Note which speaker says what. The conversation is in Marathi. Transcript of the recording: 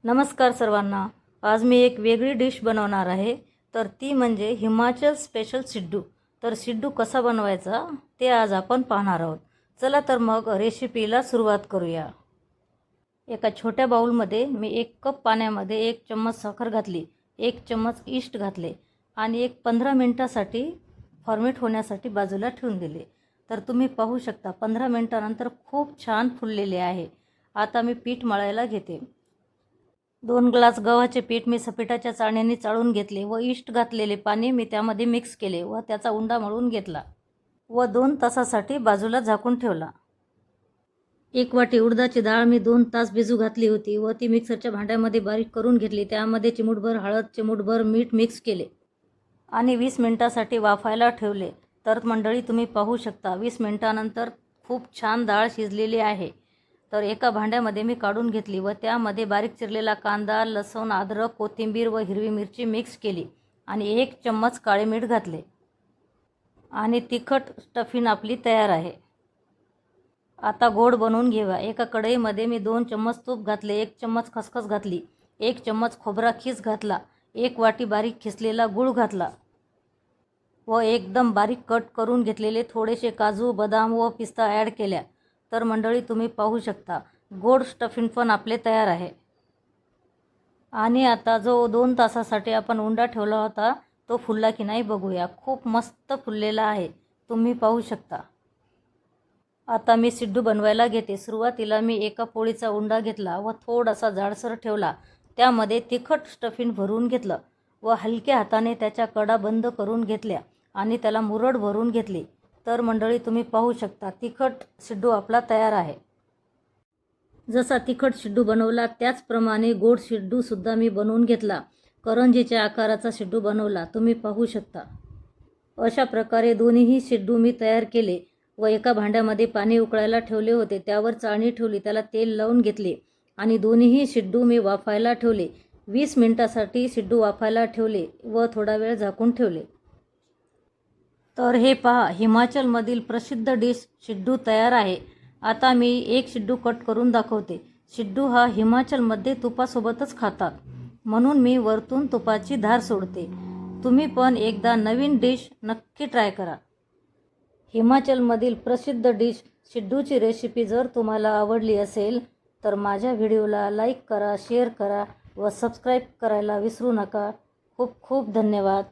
Speaker 1: नमस्कार सर्वांना। आज मी एक वेगळी डिश बनवणार आहे, तर ती म्हणजे हिमाचल स्पेशल सिड्डू। तर सिड्डू कसा बनवायचा ते आज आपण पाहणार आहोत। चला तर मग रेसिपीला सुरुवात करूया। एका छोट्या बाउलमध्ये मी 1 कप पाण्यामध्ये 1 चम्मच साखर घातली, 1 चम्मच ईस्ट घातले आणि एक 15 मिनिटासाठी फॉर्मेट होण्यासाठी बाजूला ठेवून दिले। तर तुम्ही पाहू शकता 15 मिनिटानंतर खूप छान फुललेले आहे। आता मी पीठ मळायला घेते। 2 ग्लास गव्हाचे पीठ मी सफेटाच्या चाळणीने चाळून घेतले व ईस्ट घातलेले पाणी मी त्यामध्ये मिक्स केले व त्याचा उंडा मळून घेतला व 2 तासासाठी बाजूला झाकून ठेवला। 1 वाटी उडदाची डाळ मी 2 तास भिजू घातली होती व ती मिक्सरच्या भांड्यामध्ये बारीक करून घेतली। त्यामध्ये चिमूटभर हळद, चिमूटभर मीठ मिक्स केले आणि 20 मिनिटासाठी वाफायला ठेवले। तर मंडळी तुम्ही पाहू शकता 20 मिनिटानंतर खूप छान डाळ शिजलेली आहे। तर एका भांड्यामध्ये मी काढून घेतली व त्यामध्ये बारीक चिरलेला कांदा, लसूण, अद्रक, कोथिंबीर व हिरवी मिरची मिक्स केली आणि 1 चम्मच काळे मीठ घातले आणि तिखट स्टफिंग आपली तयार आहे। आता गोड बनवून घेऊया। एका कढईमध्ये मी 2 चम्मच तूप घातले, 1 चम्मच खसखस घातली, 1 चम्मच खोबरा खीस घातला, 1 वाटी बारीक खिसलेला गूळ घातला व एकदम बारीक कट करून घेतलेले थोडेसे काजू, बदाम व पिस्ता ॲड केल्या। तर मंडळी तुम्ही पाहू शकता गोड स्टफिंग पण आपले तयार आहे। आणि आता जो 2 तासासाठी आपण उंडा ठेवला होता तो फुलला की नाही बघूया। खूप मस्त फुललेला आहे, तुम्ही पाहू शकता। आता मी सिड्डू बनवायला घेते। सुरुवातीला मी एका पोळीचा उंडा घेतला व थोडासा जाडसर ठेवला, त्यामध्ये तिखट स्टफिंग भरून घेतलं व हलक्या हाताने त्याच्या कडा बंद करून घेतल्या आणि त्याला मुरड भरून घेतली। तर मंडळी तुम्ही पाहू शकता तिखट सिड्डू आपला तयार आहे। जसा तिखट सिड्डू बनवला त्याचप्रमाणे गोड सिड्डू सुद्धा मी बनवून घेतला। करंजीच्या आकाराचा सिड्डू बनवला, तुम्ही पाहू शकता। अशा प्रकारे दोन्हीही सिड्डू मी तयार केले व एका भांड्यामध्ये पाणी उकळायला ठेवले होते, त्यावर चाळणी ठेवली, त्याला तेल लावून घेतले आणि दोन्हीही सिड्डू मी वाफायला ठेवले। 20 मिनिटासाठी सिड्डू वाफायला ठेवले व थोडा वेळ झाकून ठेवले। तर हे पहा हिमाचलमधील प्रसिद्ध डिश सिड्डू तयार आहे। आता मी एक सिड्डू कट करून दाखवते। सिड्डू हा हिमाचलमध्ये तुपासोबतच खातात, म्हणून मी वरतून तुपाची धार सोडते। तुम्ही पण एकदा नवीन डिश नक्की ट्राय करा। हिमाचलमधील प्रसिद्ध डिश सिड्डूची रेसिपी जर तुम्हाला आवडली असेल तर माझ्या व्हिडिओला लाईक करा, शेअर करा व सबस्क्राईब करायला विसरू नका। खूप खूप धन्यवाद।